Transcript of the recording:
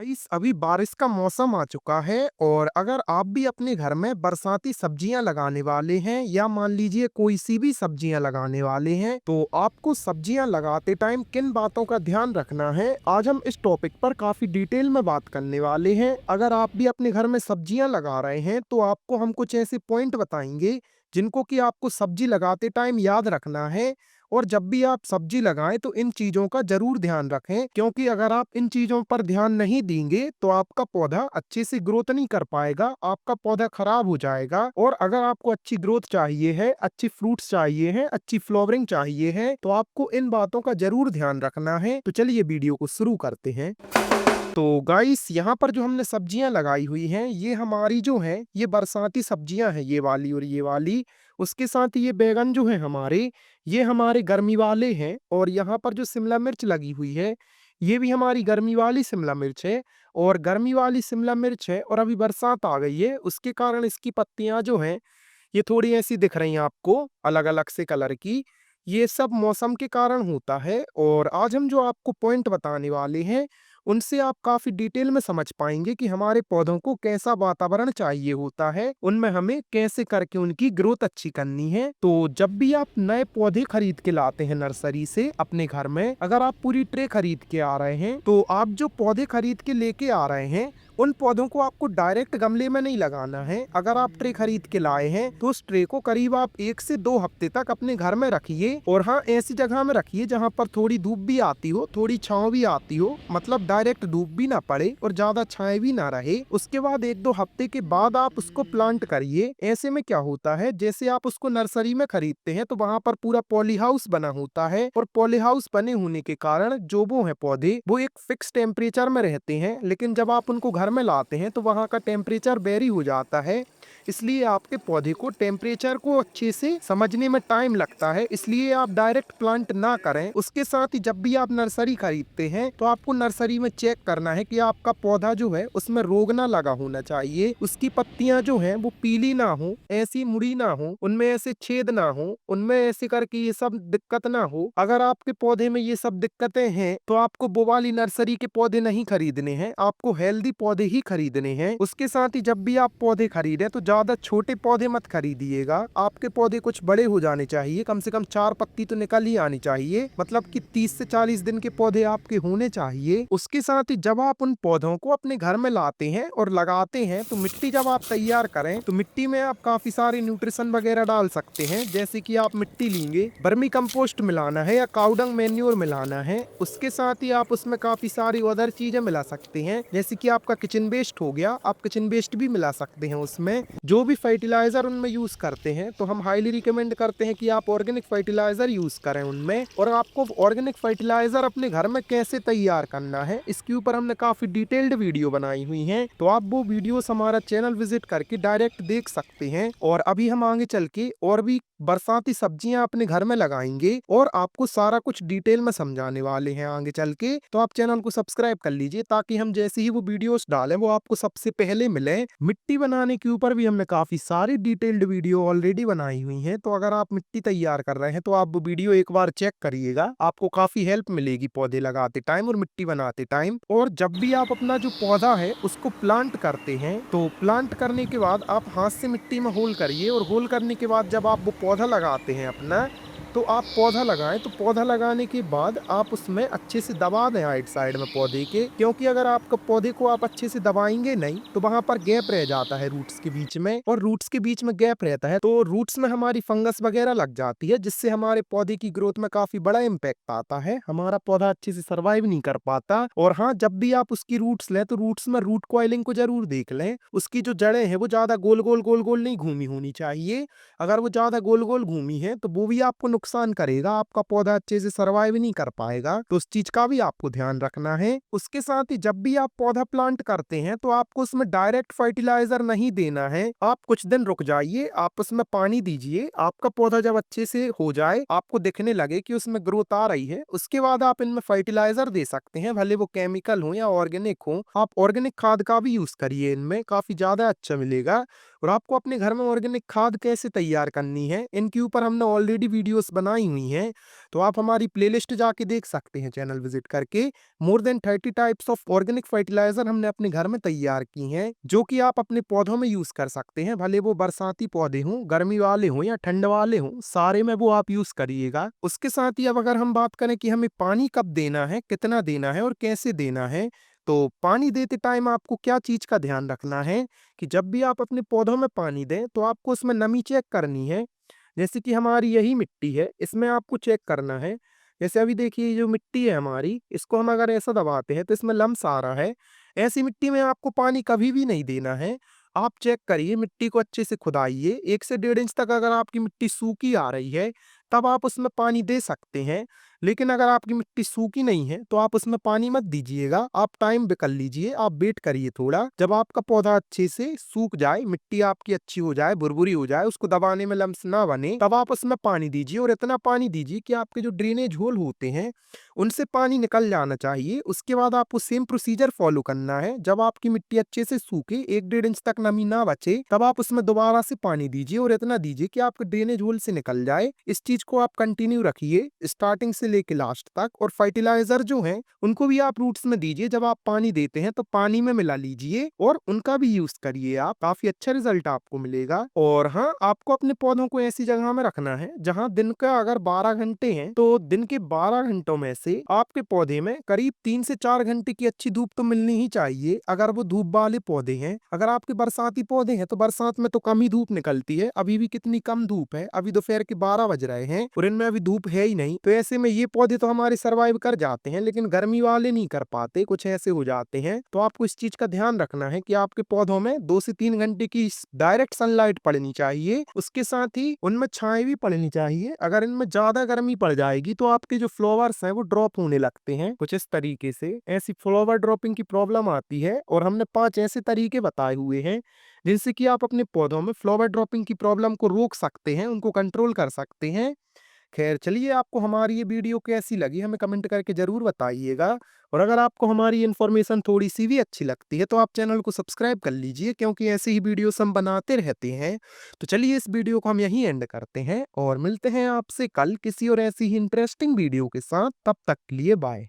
अभी बारिश का मौसम आ चुका है और अगर आप भी अपने घर में बरसाती सब्जियां लगाने वाले हैं या मान लीजिए कोई सी भी सब्जियां लगाने वाले हैं तो आपको सब्जियां लगाते टाइम किन बातों का ध्यान रखना है, आज हम इस टॉपिक पर काफी डिटेल में बात करने वाले हैं। अगर आप भी अपने घर में सब्जियां लगा रहे हैं तो आपको हम कुछ ऐसे पॉइंट बताएंगे जिनको कि आपको सब्जी लगाते टाइम याद रखना है। और जब भी आप सब्जी लगाएं तो इन चीजों का जरूर ध्यान रखें, क्योंकि अगर आप इन चीजों पर ध्यान नहीं देंगे तो आपका पौधा अच्छे से ग्रोथ नहीं कर पाएगा, आपका पौधा खराब हो जाएगा। और अगर आपको अच्छी ग्रोथ चाहिए है, अच्छी फ्रूट्स चाहिए है, अच्छी फ्लावरिंग चाहिए है तो आपको इन बातों का जरूर ध्यान रखना है। तो चलिए वीडियो को शुरू करते हैं। तो गाइस, यहाँ पर जो हमने सब्जियां लगाई हुई हैं ये हमारी जो है ये बरसाती सब्जियां हैं, ये वाली और ये वाली। उसके साथ ये बैगन जो है हमारे, ये हमारे गर्मी वाले हैं। और यहाँ पर जो शिमला मिर्च लगी हुई है ये भी हमारी गर्मी वाली शिमला मिर्च है। और गर्मी वाली शिमला मिर्च है और अभी बरसात आ गई है, उसके कारण इसकी पत्तियां जो हैं ये थोड़ी ऐसी दिख रही हैं आपको, अलग अलग से कलर की। ये सब मौसम के कारण होता है। और आज हम जो आपको पॉइंट बताने वाले हैं उनसे आप काफी डिटेल में समझ पाएंगे कि हमारे पौधों को कैसा वातावरण चाहिए होता है, उनमें हमें कैसे करके उनकी ग्रोथ अच्छी करनी है। तो जब भी आप नए पौधे खरीद के लाते हैं नर्सरी से अपने घर में, अगर आप पूरी ट्रे खरीद के आ रहे हैं तो आप जो पौधे खरीद के लेके आ रहे हैं उन पौधों को आपको डायरेक्ट गमले में नहीं लगाना है। अगर आप ट्रे खरीद के लाए हैं तो उस ट्रे को करीब आप 1 से 2 हफ्ते तक अपने घर में रखिए। और हाँ, ऐसी जगह में रखिए जहाँ पर थोड़ी धूप भी आती हो, थोड़ी छांव भी आती हो, मतलब डायरेक्ट धूप भी ना पड़े और ज्यादा छाए भी ना रहे। उसके बाद 1-2 हफ्ते के बाद आप उसको प्लांट करिए। ऐसे में क्या होता है, जैसे आप उसको नर्सरी में खरीदते हैं तो वहां पर पूरा पॉली हाउस बना होता है और पॉली हाउस बने होने के कारण जो वो है पौधे वो एक फिक्स टेम्परेचर में रहते हैं। लेकिन जब आप उनको घर में लाते हैं तो वहां का टेम्परेचर वेरी हो जाता है, इसलिए आपके पौधे को टेम्परेचर को अच्छे से समझने में टाइम लगता है। इसलिए आप डायरेक्ट प्लांट ना करें। उसके साथ ही जब भी आप नर्सरी खरीदते हैं तो आपको नर्सरी में चेक करना है कि आपका पौधा जो है उसमें रोग ना लगा होना चाहिए, उसकी पत्तियां जो हैं वो पीली ना हो, ऐसी मुड़ी ना हो, उनमें ऐसे छेद ना हो, उनमें ऐसे करके ये सब दिक्कत ना हो। अगर आपके पौधे में ये सब दिक्कतें हैं तो आपको वो वाली नर्सरी के पौधे नहीं खरीदने हैं, आपको हेल्दी पौधे ही खरीदने हैं। उसके साथ ही जब भी आप पौधे खरीदें तो ज्यादा छोटे पौधे मत खरीदिएगा, आपके पौधे कुछ बड़े हो जाने चाहिए, कम से कम 4 पत्ती तो निकल ही आनी चाहिए, मतलब कि 30 से 40 दिन के पौधे आपके होने चाहिए। उसके साथ ही जब आप उन पौधों को अपने घर में लाते हैं और लगाते हैं तो मिट्टी जब आप तैयार करें तो मिट्टी में आप काफी सारे न्यूट्रिशन वगैरह डाल सकते हैं। जैसे कि आप मिट्टी लेंगे, वर्मी कंपोस्ट मिलाना है या काउडंग मैन्योर मिलाना है। उसके साथ ही आप उसमें काफी सारी अदर चीजें मिला सकते हैं, जैसे कि आपका किचन वेस्ट हो गया, आप किचन वेस्ट भी मिला सकते हैं उसमें। जो भी फर्टिलाइजर उनमें यूज करते हैं तो हम हाईली रिकमेंड करते हैं कि आप ऑर्गेनिक फर्टिलाइजर यूज करें उनमें। और आपको ऑर्गेनिक फर्टिलाइजर अपने घर में कैसे तैयार करना है इसके ऊपर हमने काफी डिटेल्ड वीडियो बनाई हुई है, तो आप वो वीडियोस हमारा चैनल विजिट करके डायरेक्ट देख सकते हैं। और अभी हम आगे चल के और भी बरसाती सब्जियां अपने घर में लगाएंगे और आपको सारा कुछ डिटेल में समझाने वाले हैं आगे चल के। तो आप चैनल को सब्सक्राइब कर लीजिए ताकि हम जैसे ही वो वीडियोस डालें वो आपको सबसे पहले मिले। मिट्टी बनाने के ऊपर भी हमने काफी सारी डिटेल्ड वीडियो ऑलरेडी बनाई हुई हैं, तो अगर आप मिट्टी तैयार कर रहे हैं तो आप वो वीडियो एक बार चेक करिएगा, आपको काफी हेल्प मिलेगी पौधे लगाते टाइम और मिट्टी बनाते टाइम। और जब भी आप अपना जो पौधा है उसको प्लांट करते हैं तो प्लांट करने के बाद आप हाथ से मिट्टी में होल करिए। और होल करने के बाद जब आप वो पौधा लगाते हैं अपना, तो आप पौधा लगाएं तो पौधा लगाने के बाद आप उसमें अच्छे से दबा दें साइड साइड में पौधे के, क्योंकि अगर आपका पौधे को आप अच्छे से दबाएंगे नहीं तो वहां पर गैप रह जाता है रूट्स के बीच में, और रूट्स के बीच में गैप रहता है तो रूट्स में हमारी फंगस वगैरह लग जाती है, जिससे हमारे पौधे की ग्रोथ में काफी बड़ा इम्पैक्ट आता है, हमारा पौधा अच्छे से सर्वाइव नहीं कर पाता। और हाँ, जब भी आप उसकी रूट्स लें तो रूट्स में रूट कॉइलिंग को जरूर देख लें, उसकी जो जड़ें हैं वो ज्यादा गोल गोल गोल गोल नहीं घूमी होनी चाहिए। अगर वो ज्यादा गोल गोल घूमी है तो वो भी आपको नुकसान करेगा, आपका पौधा अच्छे से सर्वाइव नहीं कर पाएगा, तो उस चीज का भी आपको ध्यान रखना है। उसके साथ ही जब भी आप पौधा प्लांट करते हैं तो आपको उसमें डायरेक्ट फर्टिलाइजर नहीं देना है, आप कुछ दिन रुक जाइए, आप उसमें पानी दीजिए। आपका पौधा जब अच्छे से हो जाए, आपको दिखने लगे कि उसमें ग्रोथ आ रही है, उसके बाद आप इनमें फर्टिलाइजर दे सकते हैं, भले वो केमिकल हो या ऑर्गेनिक हो। आप ऑर्गेनिक खाद का भी यूज करिए, इनमें काफी ज्यादा अच्छा मिलेगा। और आपको अपने घर में ऑर्गेनिक खाद कैसे तैयार करनी है इनके ऊपर हमने ऑलरेडी वीडियोस वीडियोस बनाई हुई हैं, तो आप हमारी प्लेलिस्ट जाके देख सकते हैं चैनल विजिट करके। More than 30 types of organic fertiliser हमने अपने घर में तैयार की हैं, जो कि आप अपने पौधों में यूज कर सकते हैं, भले वो बरसाती पौधे हों, गर्मी वाले हों या ठंड वाले हों, सारे में वो आप यूज करिएगा। उसके साथ ही अब अगर हम बात करें कि हमें पानी कब देना है, कितना देना है और कैसे देना है, तो पानी देते टाइम आपको क्या चीज का ध्यान रखना है कि जब भी आप अपने पौधों में पानी दें तो आपको उसमें नमी चेक करनी है। जैसे कि हमारी यही मिट्टी है, इसमें आपको चेक करना है। जैसे अभी देखिए ये जो मिट्टी है हमारी, इसको हम अगर ऐसा दबाते हैं तो इसमें लम्स आ रहा है। ऐसी मिट्टी में आपको पानी कभी भी नहीं देना है। आप चेक करिए, मिट्टी को अच्छे से खुदाइए, 1 से 1.5 इंच तक अगर आपकी मिट्टी सूखी आ रही है, तब आप उसमें पानी दे सकते हैं। लेकिन अगर आपकी मिट्टी सूखी नहीं है, तो आप उसमें पानी मत दीजिएगा। आप टाइम भी कर लीजिए, आप वेट करिए थोड़ा। जब आपका पौधा अच्छे से सूख जाए, मिट्टी आपकी अच्छी हो जाए, भुरभुरी हो जाए, उसको दबाने में लम्स ना बने, तब आप उसमें पानी दीजिए और इतना पानी दीजिए कि आपके जो ड्रेनेज होल होते हैं, उनसे पानी निकल जाना चाहिए। उसके बाद आपको सेम प्रोसीजर फॉलो करना है। जब आपकी मिट्टी अच्छे से सूखे, 1-1.5 इंच तक नमी ना बचे, तब आप उसमें दोबारा से पानी दीजिए और इतना दीजिए कि आपके ड्रेनेज होल से निकल जाए। इस चीज को आप कंटिन्यू रखिए स्टार्टिंग से लेके लास्ट तक। और फर्टिलाइजर जो है उनको भी आप रूट्स में दीजिए। जब आप पानी देते हैं तो पानी में मिला लीजिए और उनका भी यूज करिए, आप काफी अच्छा रिजल्ट आपको मिलेगा। और हाँ, आपको अपने पौधों को ऐसी जगह में रखना है जहाँ दिन का अगर 12 घंटे हैं, तो दिन के 12 घंटों में से आपके पौधे में करीब 3 से 4 घंटे की अच्छी धूप तो मिलनी ही चाहिए, अगर वो धूप वाले पौधे हैं। अगर आपके बरसाती पौधे हैं तो बरसात में तो कम ही धूप निकलती है। अभी भी कितनी कम धूप है, अभी दोपहर के 12 बज रहे हैं और इनमें अभी धूप है ही नहीं। तो ऐसे में ये पौधे तो हमारे सर्वाइव कर जाते हैं, लेकिन गर्मी वाले नहीं कर पाते, कुछ ऐसे हो जाते हैं। तो आपको इस चीज का ध्यान रखना है कि आपके पौधों में 2 से 3 घंटे की डायरेक्ट सनलाइट पड़नी चाहिए। उसके साथ ही उनमें छाएं भी पड़नी चाहिए। अगर इनमें ज्यादा गर्मी पड़ जाएगी तो आपके जो फ्लावर्स हैं वो ड्रॉप होने लगते हैं कुछ इस तरीके से। ऐसी फ्लावर ड्रॉपिंग की प्रॉब्लम आती है और हमने 5 ऐसे तरीके बताए हुए हैं जिनसे कि आप अपने पौधों में फ्लावर ड्रॉपिंग की प्रॉब्लम को रोक सकते हैं, उनको कंट्रोल कर सकते हैं। खैर चलिए, आपको हमारी ये वीडियो कैसी लगी हमें कमेंट करके जरूर बताइएगा। और अगर आपको हमारी इन्फॉर्मेशन थोड़ी सी भी अच्छी लगती है तो आप चैनल को सब्सक्राइब कर लीजिए, क्योंकि ऐसे ही वीडियोस हम बनाते रहते हैं। तो चलिए, इस वीडियो को हम यहीं एंड करते हैं और मिलते हैं आपसे कल किसी और ऐसी ही इंटरेस्टिंग वीडियो के साथ। तब तक के लिए बाय।